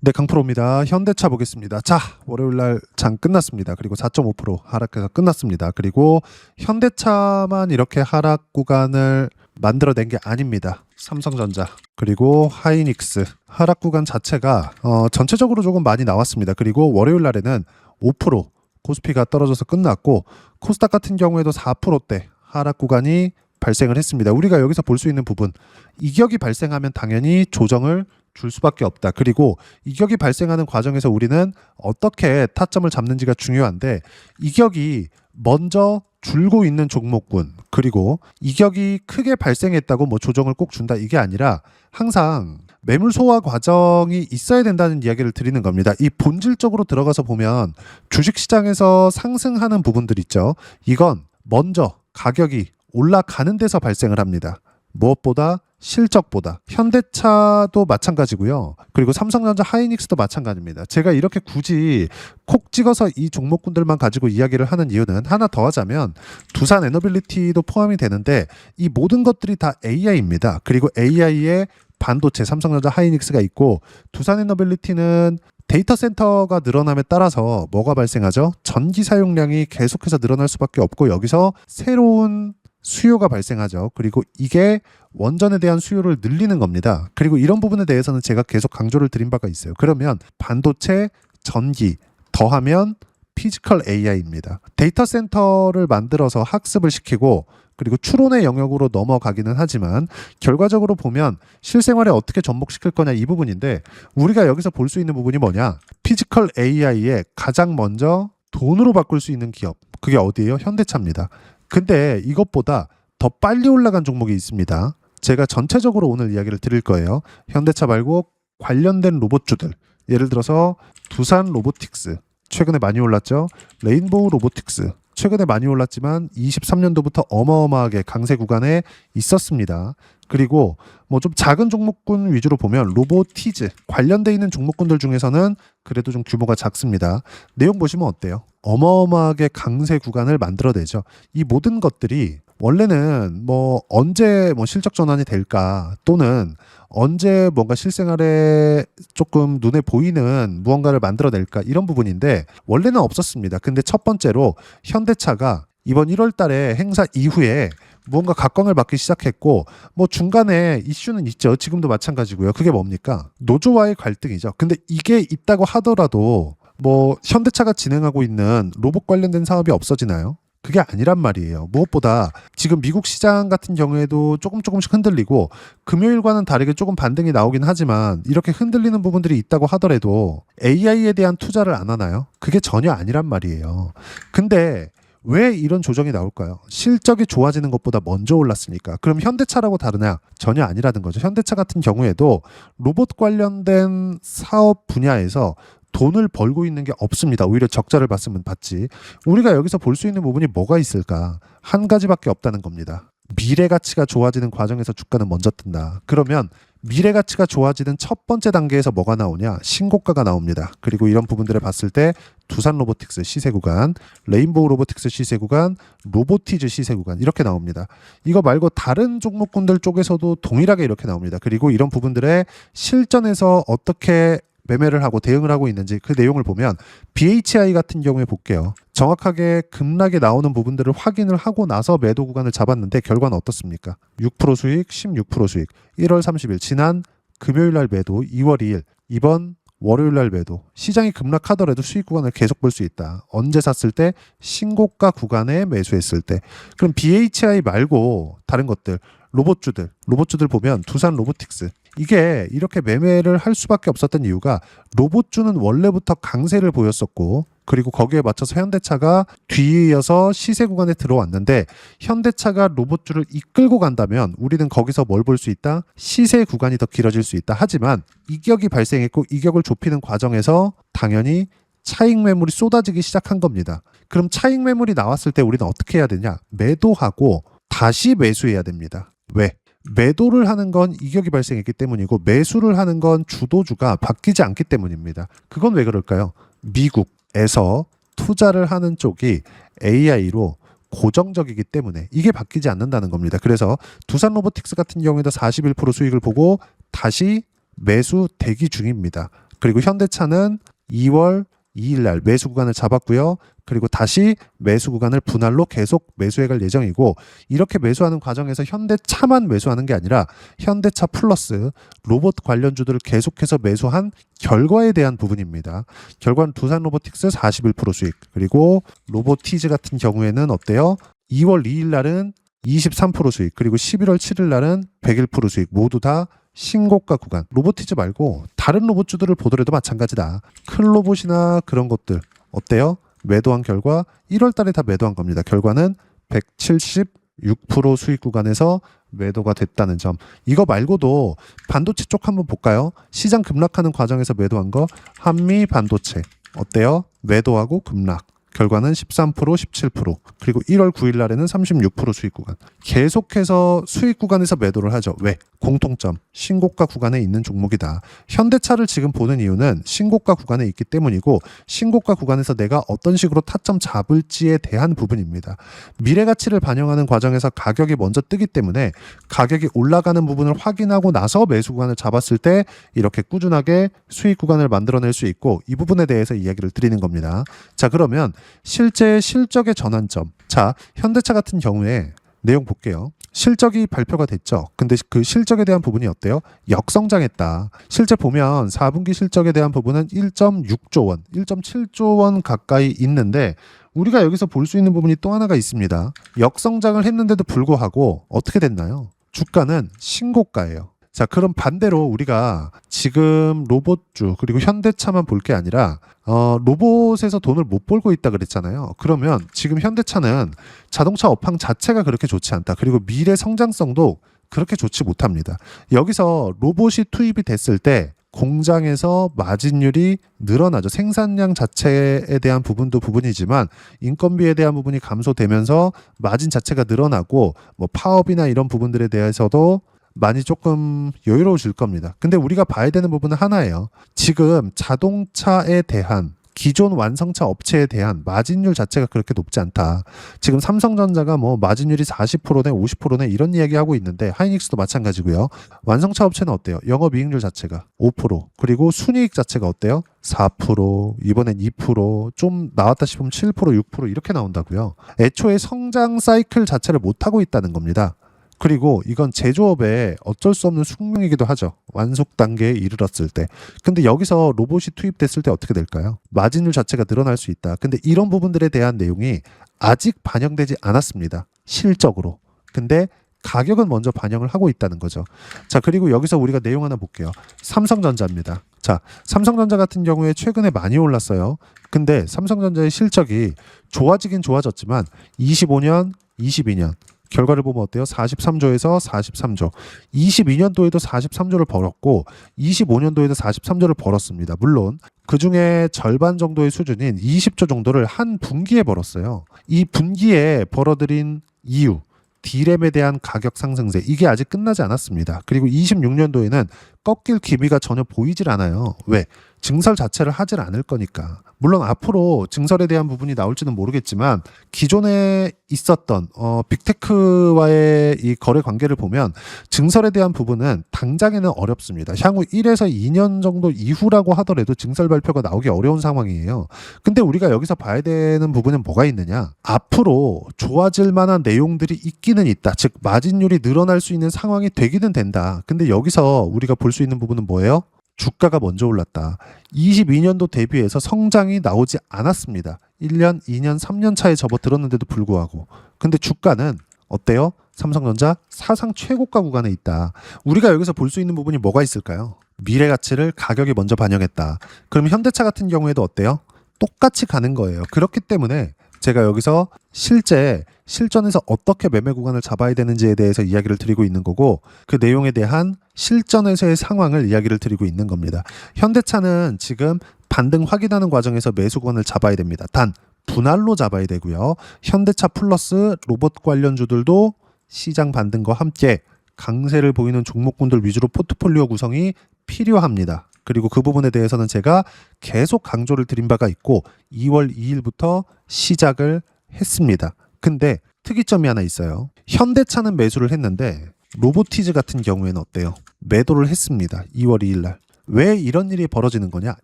네, 강프로입니다. 현대차 보겠습니다. 자, 월요일날 장 끝났습니다. 그리고 4.5% 하락해서 끝났습니다. 그리고 현대차만 이렇게 하락 구간을 만들어낸 게 아닙니다. 삼성전자 그리고 하이닉스 하락 구간 자체가 전체적으로 조금 많이 나왔습니다. 그리고 월요일날에는 5% 코스피가 떨어져서 끝났고 코스닥 같은 경우에도 4%대 하락 구간이 발생을 했습니다. 우리가 여기서 볼 수 있는 부분, 이격이 발생하면 당연히 조정을 줄 수밖에 없다. 그리고 이격이 발생하는 과정에서 우리는 어떻게 타점을 잡는지가 중요한데, 이격이 먼저 줄고 있는 종목군, 그리고 이격이 크게 발생했다고 뭐 조정을 꼭 준다, 이게 아니라 항상 매물 소화 과정이 있어야 된다는 이야기를 드리는 겁니다. 이 본질적으로 들어가서 보면 주식시장에서 상승하는 부분들 있죠. 이건 먼저 가격이 올라가는 데서 발생을 합니다. 무엇보다 실적보다. 현대차도 마찬가지고요. 그리고 삼성전자, 하이닉스도 마찬가지입니다. 제가 이렇게 굳이 콕 찍어서 이 종목군들만 가지고 이야기를 하는 이유는, 하나 더 하자면 두산 에너빌리티도 포함이 되는데 이 모든 것들이 다 AI입니다. 그리고 AI의 반도체, 삼성전자, 하이닉스가 있고, 두산 에너빌리티는 데이터 센터가 늘어남에 따라서 뭐가 발생하죠? 전기 사용량이 계속해서 늘어날 수밖에 없고, 여기서 새로운 수요가 발생하죠. 그리고 이게 원전에 대한 수요를 늘리는 겁니다. 그리고 이런 부분에 대해서는 제가 계속 강조를 드린 바가 있어요. 그러면 반도체, 전기 더하면 피지컬 AI입니다. 데이터 센터를 만들어서 학습을 시키고, 그리고 추론의 영역으로 넘어가기는 하지만 결과적으로 보면 실생활에 어떻게 접목시킬 거냐, 이 부분인데, 우리가 여기서 볼 수 있는 부분이 뭐냐, 피지컬 AI에 가장 먼저 돈으로 바꿀 수 있는 기업, 그게 어디예요? 현대차입니다. 근데 이것보다 더 빨리 올라간 종목이 있습니다. 제가 전체적으로 오늘 이야기를 드릴 거예요. 현대차 말고 관련된 로봇주들, 예를 들어서 두산 로보틱스, 최근에 많이 올랐죠. 레인보우 로보틱스, 최근에 많이 올랐지만 23년도부터 어마어마하게 강세 구간에 있었습니다. 그리고 뭐 좀 작은 종목군 위주로 보면 로보티즈, 관련돼 있는 종목군들 중에서는 그래도 좀 규모가 작습니다. 내용 보시면 어때요? 어마어마하게 강세 구간을 만들어내죠. 이 모든 것들이 원래는 뭐 언제 뭐 실적 전환이 될까, 또는 언제 뭔가 실생활에 조금 눈에 보이는 무언가를 만들어낼까, 이런 부분인데 원래는 없었습니다. 근데 첫 번째로 현대차가 이번 1월 달에 행사 이후에 무언가 각광을 받기 시작했고, 뭐 중간에 이슈는 있죠. 지금도 마찬가지고요. 그게 뭡니까? 노조와의 갈등이죠. 근데 이게 있다고 하더라도 뭐 현대차가 진행하고 있는 로봇 관련된 사업이 없어지나요? 그게 아니란 말이에요. 무엇보다 지금 미국 시장 같은 경우에도 조금씩 흔들리고, 금요일과는 다르게 조금 반등이 나오긴 하지만 이렇게 흔들리는 부분들이 있다고 하더라도 AI에 대한 투자를 안 하나요? 그게 전혀 아니란 말이에요. 근데 왜 이런 조정이 나올까요? 실적이 좋아지는 것보다 먼저 올랐으니까. 그럼 현대차라고 다르냐? 전혀 아니라는 거죠. 현대차 같은 경우에도 로봇 관련된 사업 분야에서 돈을 벌고 있는 게 없습니다. 오히려 적자를 봤으면 봤지. 우리가 여기서 볼 수 있는 부분이 뭐가 있을까? 한 가지밖에 없다는 겁니다. 미래 가치가 좋아지는 과정에서 주가는 먼저 뜬다. 그러면 미래 가치가 좋아지는 첫 번째 단계에서 뭐가 나오냐? 신고가가 나옵니다. 그리고 이런 부분들을 봤을 때 두산 로보틱스 시세 구간, 레인보우 로보틱스 시세 구간, 로보티즈 시세 구간, 이렇게 나옵니다. 이거 말고 다른 종목군들 쪽에서도 동일하게 이렇게 나옵니다. 그리고 이런 부분들의 실전에서 어떻게 매매를 하고 대응을 하고 있는지, 그 내용을 보면 BHI 같은 경우에 볼게요. 정확하게 급락이 나오는 부분들을 확인을 하고 나서 매도 구간을 잡았는데 결과는 어떻습니까? 6% 수익, 16% 수익. 1월 30일 지난 금요일 날 매도, 2월 2일 이번 월요일 날 매도. 시장이 급락하더라도 수익 구간을 계속 볼 수 있다. 언제 샀을 때? 신고가 구간에 매수했을 때. 그럼 BHI 말고 다른 것들, 로봇주들 보면 두산 로보틱스, 이게 이렇게 매매를 할 수밖에 없었던 이유가 로봇주는 원래부터 강세를 보였었고, 그리고 거기에 맞춰서 현대차가 뒤이어서 시세 구간에 들어왔는데, 현대차가 로봇주를 이끌고 간다면 우리는 거기서 뭘 볼 수 있다? 시세 구간이 더 길어질 수 있다. 하지만 이격이 발생했고, 이격을 좁히는 과정에서 당연히 차익 매물이 쏟아지기 시작한 겁니다. 그럼 차익 매물이 나왔을 때 우리는 어떻게 해야 되냐? 매도하고 다시 매수해야 됩니다. 왜? 매도를 하는 건 이격이 발생했기 때문이고, 매수를 하는 건 주도주가 바뀌지 않기 때문입니다. 그건 왜 그럴까요? 미국에서 투자를 하는 쪽이 AI로 고정적이기 때문에 이게 바뀌지 않는다는 겁니다. 그래서 두산 로보틱스 같은 경우에도 41% 수익을 보고 다시 매수 대기 중입니다. 그리고 현대차는 2월 2일 날 매수 구간을 잡았고요. 그리고 다시 매수 구간을 분할로 계속 매수해 갈 예정이고, 이렇게 매수하는 과정에서 현대차만 매수하는 게 아니라 현대차 플러스 로봇 관련주들을 계속해서 매수한 결과에 대한 부분입니다. 결과는 두산 로보틱스 41% 수익, 그리고 로보티즈 같은 경우에는 어때요? 2월 2일 날은 23% 수익, 그리고 11월 7일 날은 101% 수익, 모두 다 신고가 구간. 로보티즈 말고 다른 로봇주들을 보더라도 마찬가지다. 큰 로봇이나 그런 것들 어때요? 매도한 결과 1월 달에 다 매도한 겁니다. 결과는 176% 수익 구간에서 매도가 됐다는 점. 이거 말고도 반도체 쪽 한번 볼까요? 시장 급락하는 과정에서 매도한 거 한미 반도체 어때요? 매도하고 급락. 결과는 13%, 17%. 그리고 1월 9일 날에는 36% 수익 구간. 계속해서 수익 구간에서 매도를 하죠. 왜? 공통점. 신고가 구간에 있는 종목이다. 현대차를 지금 보는 이유는 신고가 구간에 있기 때문이고, 신고가 구간에서 내가 어떤 식으로 타점 잡을지에 대한 부분입니다. 미래 가치를 반영하는 과정에서 가격이 먼저 뜨기 때문에 가격이 올라가는 부분을 확인하고 나서 매수 구간을 잡았을 때 이렇게 꾸준하게 수익 구간을 만들어낼 수 있고, 이 부분에 대해서 이야기를 드리는 겁니다. 자, 그러면 실제 실적의 전환점. 자, 현대차 같은 경우에 내용 볼게요. 실적이 발표가 됐죠. 근데 그 실적에 대한 부분이 어때요? 역성장했다. 실제 보면 4분기 실적에 대한 부분은 1.6조 원, 1.7조 원 가까이 있는데, 우리가 여기서 볼 수 있는 부분이 또 하나가 있습니다. 역성장을 했는데도 불구하고 어떻게 됐나요? 주가는 신고가예요. 자, 그럼 반대로 우리가 지금 로봇주 그리고 현대차만 볼 게 아니라 로봇에서 돈을 못 벌고 있다 그랬잖아요. 그러면 지금 현대차는 자동차 업황 자체가 그렇게 좋지 않다. 그리고 미래 성장성도 그렇게 좋지 못합니다. 여기서 로봇이 투입이 됐을 때 공장에서 마진율이 늘어나죠. 생산량 자체에 대한 부분도 부분이지만 인건비에 대한 부분이 감소되면서 마진 자체가 늘어나고, 뭐 파업이나 이런 부분들에 대해서도 많이 조금 여유로워질 겁니다. 근데 우리가 봐야 되는 부분은 하나예요. 지금 자동차에 대한 기존 완성차 업체에 대한 마진율 자체가 그렇게 높지 않다. 지금 삼성전자가 뭐 마진율이 40%네 50%네 이런 이야기하고 있는데, 하이닉스도 마찬가지고요. 완성차 업체는 어때요? 영업이익률 자체가 5%, 그리고 순이익 자체가 어때요? 4%, 이번엔 2%, 좀 나왔다 싶으면 7%, 6% 이렇게 나온다고요. 애초에 성장 사이클 자체를 못하고 있다는 겁니다. 그리고 이건 제조업의 어쩔 수 없는 숙명이기도 하죠. 완속 단계에 이르렀을 때. 근데 여기서 로봇이 투입됐을 때 어떻게 될까요? 마진율 자체가 늘어날 수 있다. 근데 이런 부분들에 대한 내용이 아직 반영되지 않았습니다. 실적으로. 근데 가격은 먼저 반영을 하고 있다는 거죠. 자, 그리고 여기서 우리가 내용 하나 볼게요. 삼성전자입니다. 자, 삼성전자 같은 경우에 최근에 많이 올랐어요. 근데 삼성전자의 실적이 좋아지긴 좋아졌지만 25년, 22년 결과를 보면 어때요? 43조에서 43조. 22년도에도 43조를 벌었고 25년도에도 43조를 벌었습니다. 물론 그중에 절반 정도의 수준인 20조 정도를 한 분기에 벌었어요. 이 분기에 벌어들인 이유, D램에 대한 가격 상승세, 이게 아직 끝나지 않았습니다. 그리고 26년도에는 꺾일 기미가 전혀 보이질 않아요. 왜? 증설 자체를 하질 않을 거니까. 물론 앞으로 증설에 대한 부분이 나올지는 모르겠지만, 기존에 있었던 빅테크와의 이 거래 관계를 보면 증설에 대한 부분은 당장에는 어렵습니다. 향후 1에서 2년 정도 이후라고 하더라도 증설 발표가 나오기 어려운 상황이에요. 근데 우리가 여기서 봐야 되는 부분은 뭐가 있느냐? 앞으로 좋아질 만한 내용들이 있기는 있다. 즉 마진율이 늘어날 수 있는 상황이 되기는 된다. 근데 여기서 우리가 볼 수 있는 부분은 뭐예요? 주가가 먼저 올랐다. 22년도 대비해서 성장이 나오지 않았습니다. 1년, 2년, 3년 차에 접어들었는데도 불구하고. 근데 주가는 어때요? 삼성전자 사상 최고가 구간에 있다. 우리가 여기서 볼 수 있는 부분이 뭐가 있을까요? 미래 가치를 가격에 먼저 반영했다. 그럼 현대차 같은 경우에도 어때요? 똑같이 가는 거예요. 그렇기 때문에 제가 여기서 실제 실전에서 어떻게 매매 구간을 잡아야 되는지에 대해서 이야기를 드리고 있는 거고, 그 내용에 대한 실전에서의 상황을 이야기를 드리고 있는 겁니다. 현대차는 지금 반등 확인하는 과정에서 매수 구간을 잡아야 됩니다. 단 분할로 잡아야 되고요. 현대차 플러스 로봇 관련주들도 시장 반등과 함께 강세를 보이는 종목군들 위주로 포트폴리오 구성이 필요합니다. 그리고 그 부분에 대해서는 제가 계속 강조를 드린 바가 있고 2월 2일부터 시작을 했습니다. 근데 특이점이 하나 있어요. 현대차는 매수를 했는데 로보티즈 같은 경우에는 어때요? 매도를 했습니다. 2월 2일 날. 왜 이런 일이 벌어지는 거냐?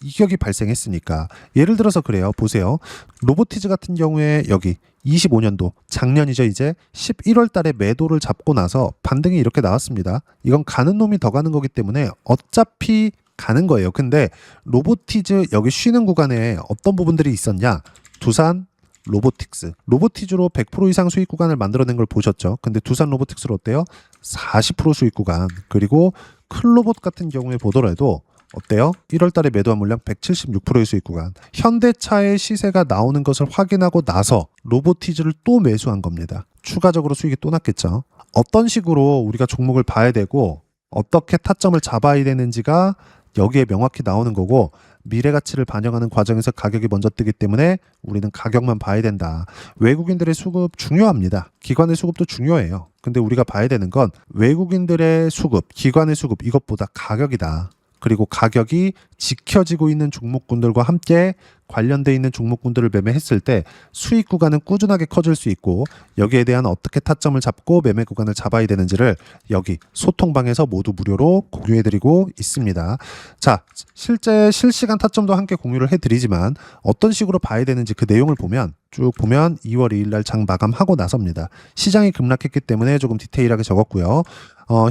이격이 발생했으니까. 예를 들어서 그래요. 보세요. 로보티즈 같은 경우에 여기 25년도 작년이죠. 이제 11월 달에 매도를 잡고 나서 반등이 이렇게 나왔습니다. 이건 가는 놈이 더 가는 거기 때문에 어차피 가는 거예요. 근데 로보티즈 여기 쉬는 구간에 어떤 부분들이 있었냐? 두산 로보틱스. 로보티즈로 100% 이상 수익 구간을 만들어낸 걸 보셨죠? 근데 두산 로보틱스로 어때요? 40% 수익 구간. 그리고 클로봇 같은 경우에 보더라도 어때요? 1월 달에 매도한 물량 176%의 수익 구간. 현대차의 시세가 나오는 것을 확인하고 나서 로보티즈를 또 매수한 겁니다. 추가적으로 수익이 또 났겠죠. 어떤 식으로 우리가 종목을 봐야 되고 어떻게 타점을 잡아야 되는지가 여기에 명확히 나오는 거고, 미래 가치를 반영하는 과정에서 가격이 먼저 뜨기 때문에 우리는 가격만 봐야 된다. 외국인들의 수급 중요합니다. 기관의 수급도 중요해요. 근데 우리가 봐야 되는 건 외국인들의 수급, 기관의 수급, 이것보다 가격이다. 그리고 가격이 지켜지고 있는 종목군들과 함께 관련돼 있는 종목군들을 매매했을 때 수익 구간은 꾸준하게 커질 수 있고, 여기에 대한 어떻게 타점을 잡고 매매 구간을 잡아야 되는지를 여기 소통방에서 모두 무료로 공유해드리고 있습니다. 자, 실제 실시간 타점도 함께 공유를 해드리지만 어떤 식으로 봐야 되는지 그 내용을 보면 쭉 보면 2월 2일 날 장 마감하고 나서입니다. 시장이 급락했기 때문에 조금 디테일하게 적었고요.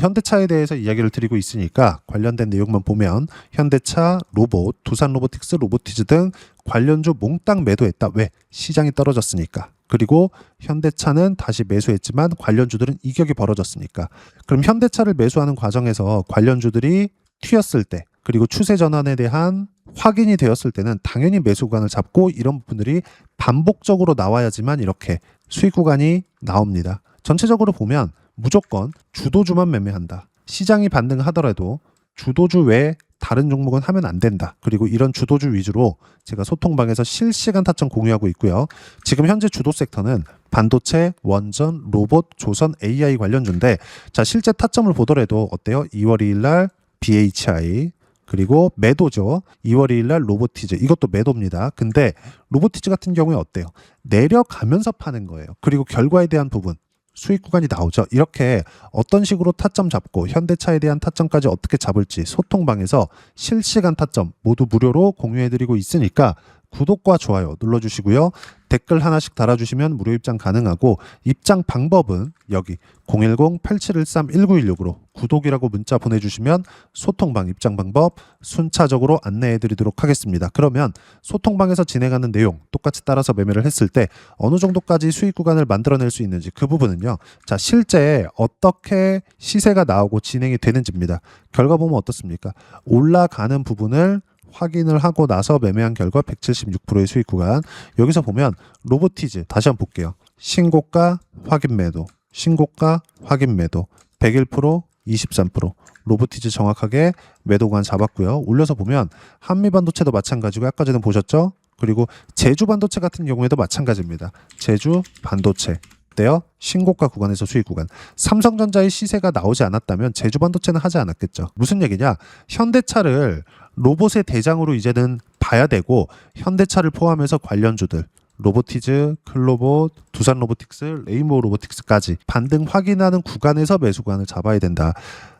현대차에 대해서 이야기를 드리고 있으니까 관련된 내용만 보면 현대차, 로봇, 두산 로보틱스, 로보티즈 등 관련주 몽땅 매도했다. 왜? 시장이 떨어졌으니까. 그리고 현대차는 다시 매수했지만 관련주들은 이격이 벌어졌으니까. 그럼 현대차를 매수하는 과정에서 관련주들이 튀었을 때, 그리고 추세 전환에 대한 확인이 되었을 때는 당연히 매수 구간을 잡고 이런 부분들이 반복적으로 나와야지만 이렇게 수익 구간이 나옵니다. 전체적으로 보면 무조건 주도주만 매매한다. 시장이 반등하더라도 주도주 외에 다른 종목은 하면 안 된다. 그리고 이런 주도주 위주로 제가 소통방에서 실시간 타점 공유하고 있고요. 지금 현재 주도 섹터는 반도체, 원전, 로봇, 조선, AI 관련주인데, 자, 실제 타점을 보더라도 어때요? 2월 2일 날 BHI, 그리고 매도죠. 2월 2일 날 로보티즈. 이것도 매도입니다. 근데 로보티즈 같은 경우에 어때요? 내려가면서 파는 거예요. 그리고 결과에 대한 부분, 수익 구간이 나오죠. 이렇게 어떤 식으로 타점 잡고 현대차에 대한 타점까지 어떻게 잡을지 소통방에서 실시간 타점 모두 무료로 공유해드리고 있으니까 구독과 좋아요 눌러주시고요. 댓글 하나씩 달아주시면 무료 입장 가능하고, 입장 방법은 여기 010-8713-1916으로 구독이라고 문자 보내주시면 소통방 입장 방법 순차적으로 안내해드리도록 하겠습니다. 그러면 소통방에서 진행하는 내용 똑같이 따라서 매매를 했을 때 어느 정도까지 수익 구간을 만들어낼 수 있는지, 그 부분은요, 자, 실제 어떻게 시세가 나오고 진행이 되는지입니다. 결과 보면 어떻습니까? 올라가는 부분을 확인을 하고 나서 매매한 결과 176%의 수익 구간. 여기서 보면 로보티즈 다시 한번 볼게요. 신고가 확인 매도, 신고가 확인 매도, 101%, 23%. 로보티즈 정확하게 매도 구간 잡았고요. 올려서 보면 한미반도체도 마찬가지고 아까 전에 보셨죠? 그리고 제주반도체 같은 경우에도 마찬가지입니다. 제주반도체 때요, 신고가 구간에서 수익 구간. 삼성전자의 시세가 나오지 않았다면 제주반도체는 하지 않았겠죠. 무슨 얘기냐? 현대차를 로봇의 대장으로 이제는 봐야 되고, 현대차를 포함해서 관련주들 로보티즈, 클로봇, 두산 로보틱스, 레인보우 로보틱스까지 반등 확인하는 구간에서 매수 구간을 잡아야 된다.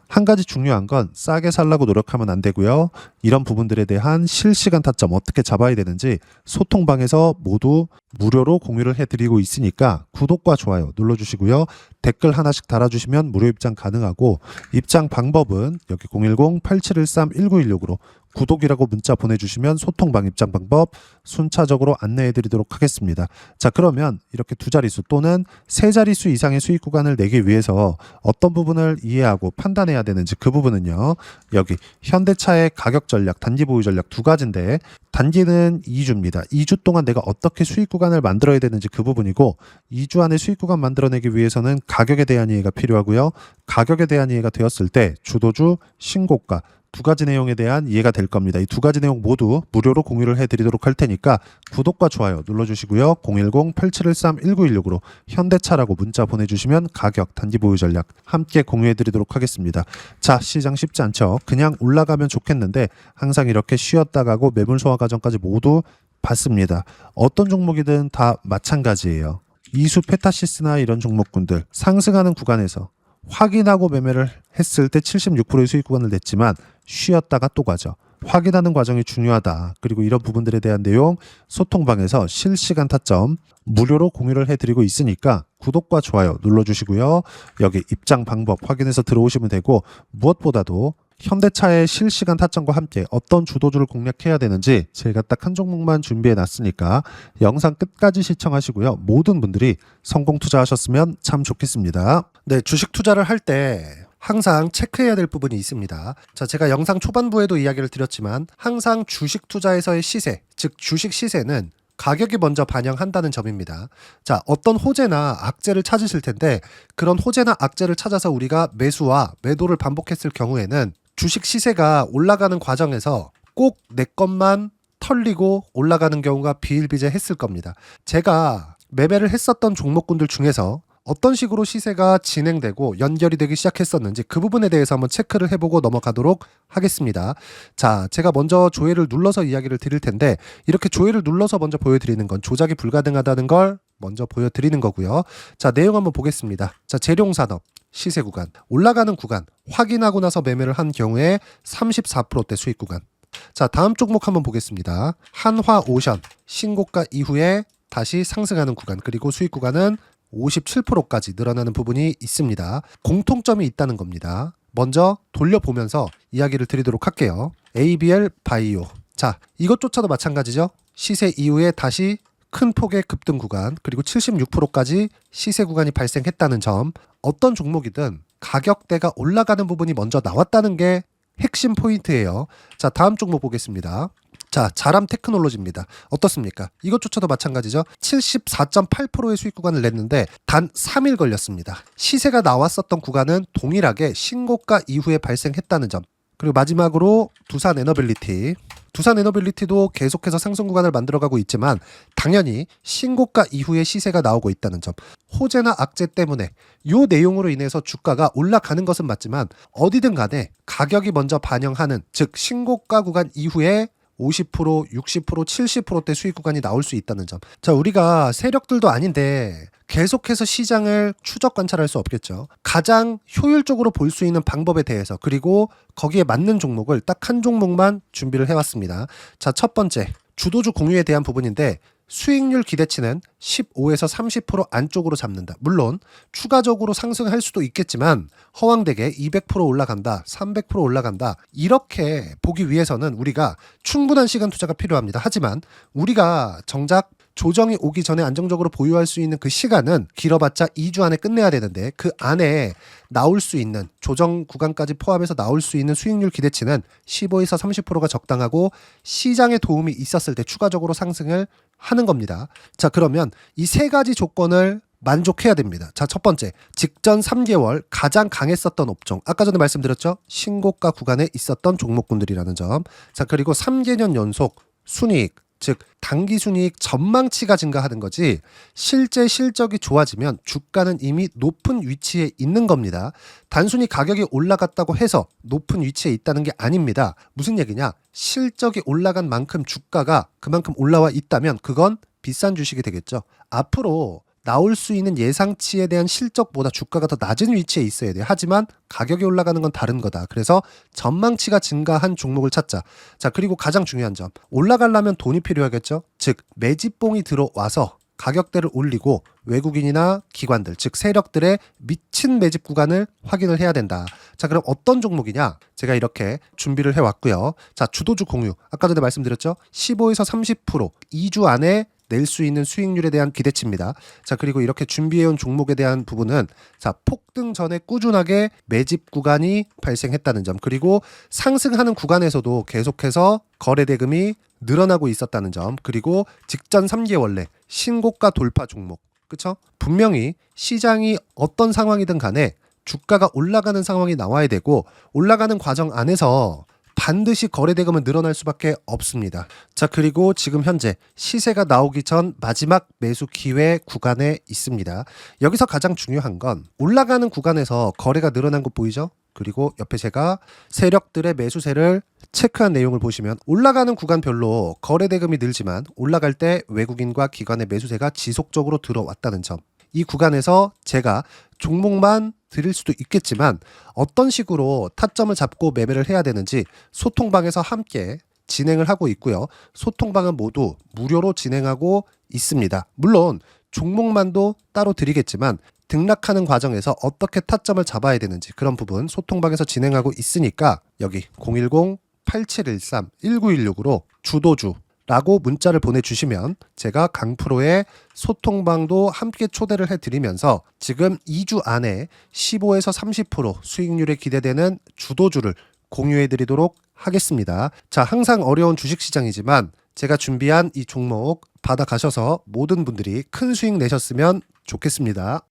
한 가지 중요한 건 싸게 살라고 노력하면 안 되고요. 이런 부분들에 대한 실시간 타점 어떻게 잡아야 되는지 소통방에서 모두 무료로 공유를 해드리고 있으니까 구독과 좋아요 눌러주시고요. 댓글 하나씩 달아주시면 무료 입장 가능하고, 입장 방법은 여기 010-8713-1916으로 구독이라고 문자 보내주시면 소통방 입장 방법 순차적으로 안내해드리도록 하겠습니다. 자, 그러면 이렇게 두 자릿수 또는 세 자릿수 이상의 수익 구간을 내기 위해서 어떤 부분을 이해하고 판단해야 되는지, 그 부분은요, 여기 현대차의 가격 전략, 단기 보유 전략 두 가지인데, 단기는 2주입니다. 2주 동안 내가 어떻게 수익 구간을 만들어야 되는지 그 부분이고, 2주 안에 수익 구간 만들어내기 위해서는 가격에 대한 이해가 필요하고요. 가격에 대한 이해가 되었을 때 주도주, 신고가 두 가지 내용에 대한 이해가 될 겁니다. 이 두 가지 내용 모두 무료로 공유를 해드리도록 할 테니까 구독과 좋아요 눌러주시고요. 010-8713-1916으로 현대차라고 문자 보내주시면 가격, 단기 보유 전략 함께 공유해드리도록 하겠습니다. 자, 시장 쉽지 않죠. 그냥 올라가면 좋겠는데 항상 이렇게 쉬었다 가고 매물 소화 과정까지 모두 봤습니다. 어떤 종목이든 다 마찬가지예요. 이수 페타시스나 이런 종목군들 상승하는 구간에서 확인하고 매매를 했을 때 76%의 수익 구간을 냈지만 쉬었다가 또 가죠. 확인하는 과정이 중요하다. 그리고 이런 부분들에 대한 내용 소통방에서 실시간 타점 무료로 공유를 해드리고 있으니까 구독과 좋아요 눌러주시고요. 여기 입장 방법 확인해서 들어오시면 되고, 무엇보다도 현대차의 실시간 타점과 함께 어떤 주도주를 공략해야 되는지 제가 딱 한 종목만 준비해 놨으니까 영상 끝까지 시청하시고요. 모든 분들이 성공 투자하셨으면 참 좋겠습니다. 네, 주식 투자를 할 때 항상 체크해야 될 부분이 있습니다. 자, 제가 영상 초반부에도 이야기를 드렸지만 항상 주식 투자에서의 시세, 즉 주식 시세는 가격이 먼저 반영한다는 점입니다. 자, 어떤 호재나 악재를 찾으실 텐데 그런 호재나 악재를 찾아서 우리가 매수와 매도를 반복했을 경우에는 주식 시세가 올라가는 과정에서 꼭 내 것만 털리고 올라가는 경우가 비일비재했을 겁니다. 제가 매매를 했었던 종목군들 중에서 어떤 식으로 시세가 진행되고 연결이 되기 시작했었는지 그 부분에 대해서 한번 체크를 해보고 넘어가도록 하겠습니다. 자, 제가 먼저 조회를 눌러서 이야기를 드릴 텐데 이렇게 조회를 눌러서 먼저 보여드리는 건 조작이 불가능하다는 걸 먼저 보여드리는 거고요. 자, 내용 한번 보겠습니다. 자, 재룡산업 시세 구간, 올라가는 구간 확인하고 나서 매매를 한 경우에 34%대 수익 구간. 자, 다음 종목 한번 보겠습니다. 한화오션 신고가 이후에 다시 상승하는 구간, 그리고 수익 구간은 57%까지 늘어나는 부분이 있습니다. 공통점이 있다는 겁니다. 먼저 돌려보면서 이야기를 드리도록 할게요. ABL 바이오. 자, 이것조차도 마찬가지죠. 시세 이후에 다시 큰 폭의 급등 구간, 그리고 76%까지 시세 구간이 발생했다는 점. 어떤 종목이든 가격대가 올라가는 부분이 먼저 나왔다는 게 핵심 포인트예요. 자, 다음 종목 보겠습니다. 자, 자람 테크놀로지입니다. 어떻습니까? 이것조차도 마찬가지죠. 74.8%의 수익 구간을 냈는데 단 3일 걸렸습니다. 시세가 나왔었던 구간은 동일하게 신고가 이후에 발생했다는 점. 그리고 마지막으로 두산 에너빌리티. 두산 에너빌리티도 계속해서 상승 구간을 만들어가고 있지만 당연히 신고가 이후에 시세가 나오고 있다는 점. 호재나 악재 때문에 이 내용으로 인해서 주가가 올라가는 것은 맞지만 어디든 간에 가격이 먼저 반영하는, 즉 신고가 구간 이후에 50%, 60%, 70%대 수익 구간이 나올 수 있다는 점. 자, 우리가 세력들도 아닌데 계속해서 시장을 추적 관찰할 수 없겠죠. 가장 효율적으로 볼 수 있는 방법에 대해서, 그리고 거기에 맞는 종목을 딱 한 종목만 준비를 해왔습니다. 자, 첫 번째 주도주 공유에 대한 부분인데 수익률 기대치는 15에서 30% 안쪽으로 잡는다. 물론 추가적으로 상승할 수도 있겠지만 허황되게 200% 올라간다, 300% 올라간다, 이렇게 보기 위해서는 우리가 충분한 시간 투자가 필요합니다. 하지만 우리가 정작 조정이 오기 전에 안정적으로 보유할 수 있는 그 시간은 길어봤자 2주 안에 끝내야 되는데 그 안에 나올 수 있는 조정 구간까지 포함해서 나올 수 있는 수익률 기대치는 15에서 30%가 적당하고 시장에 도움이 있었을 때 추가적으로 상승을 하는 겁니다. 자, 그러면 이 세 가지 조건을 만족해야 됩니다. 자, 첫 번째, 직전 3개월 가장 강했었던 업종. 아까 전에 말씀드렸죠? 신고가 구간에 있었던 종목군들이라는 점. 자, 그리고 3개년 연속 순이익, 즉 단기 순이익 전망치가 증가하는 거지 실제 실적이 좋아지면 주가는 이미 높은 위치에 있는 겁니다. 단순히 가격이 올라갔다고 해서 높은 위치에 있다는 게 아닙니다. 무슨 얘기냐? 실적이 올라간 만큼 주가가 그만큼 올라와 있다면 그건 비싼 주식이 되겠죠. 앞으로 나올 수 있는 예상치에 대한 실적보다 주가가 더 낮은 위치에 있어야 돼요. 하지만 가격이 올라가는 건 다른 거다. 그래서 전망치가 증가한 종목을 찾자. 자, 그리고 가장 중요한 점. 올라가려면 돈이 필요하겠죠. 즉 매집봉이 들어와서 가격대를 올리고 외국인이나 기관들, 즉 세력들의 미친 매집 구간을 확인을 해야 된다. 자, 그럼 어떤 종목이냐? 제가 이렇게 준비를 해왔고요. 자, 주도주 공유. 아까 전에 말씀드렸죠. 15에서 30% 2주 안에 낼 수 있는 수익률에 대한 기대치입니다. 자, 그리고 이렇게 준비해온 종목에 대한 부분은 자, 폭등 전에 꾸준하게 매집 구간이 발생했다는 점, 그리고 상승하는 구간에서도 계속해서 거래 대금이 늘어나고 있었다는 점, 그리고 직전 3개월 내 신고가 돌파 종목. 그쵸? 분명히 시장이 어떤 상황이든 간에 주가가 올라가는 상황이 나와야 되고 올라가는 과정 안에서 반드시 거래 대금은 늘어날 수밖에 없습니다. 자, 그리고 지금 현재 시세가 나오기 전 마지막 매수 기회 구간에 있습니다. 여기서 가장 중요한 건 올라가는 구간에서 거래가 늘어난 거 보이죠? 그리고 옆에 제가 세력들의 매수세를 체크한 내용을 보시면 올라가는 구간별로 거래 대금이 늘지만 올라갈 때 외국인과 기관의 매수세가 지속적으로 들어왔다는 점. 이 구간에서 제가 종목만 드릴 수도 있겠지만 어떤 식으로 타점을 잡고 매매를 해야 되는지 소통방에서 함께 진행을 하고 있고요. 소통방은 모두 무료로 진행하고 있습니다. 물론 종목만도 따로 드리겠지만 등락하는 과정에서 어떻게 타점을 잡아야 되는지 그런 부분 소통방에서 진행하고 있으니까 여기 010-8713-1916으로 주도주라고 문자를 보내주시면 제가 강프로의 소통방도 함께 초대를 해드리면서 지금 2주 안에 15에서 30% 수익률에 기대되는 주도주를 공유해드리도록 하겠습니다. 자, 항상 어려운 주식시장이지만 제가 준비한 이 종목 받아가셔서 모든 분들이 큰 수익 내셨으면 좋겠습니다.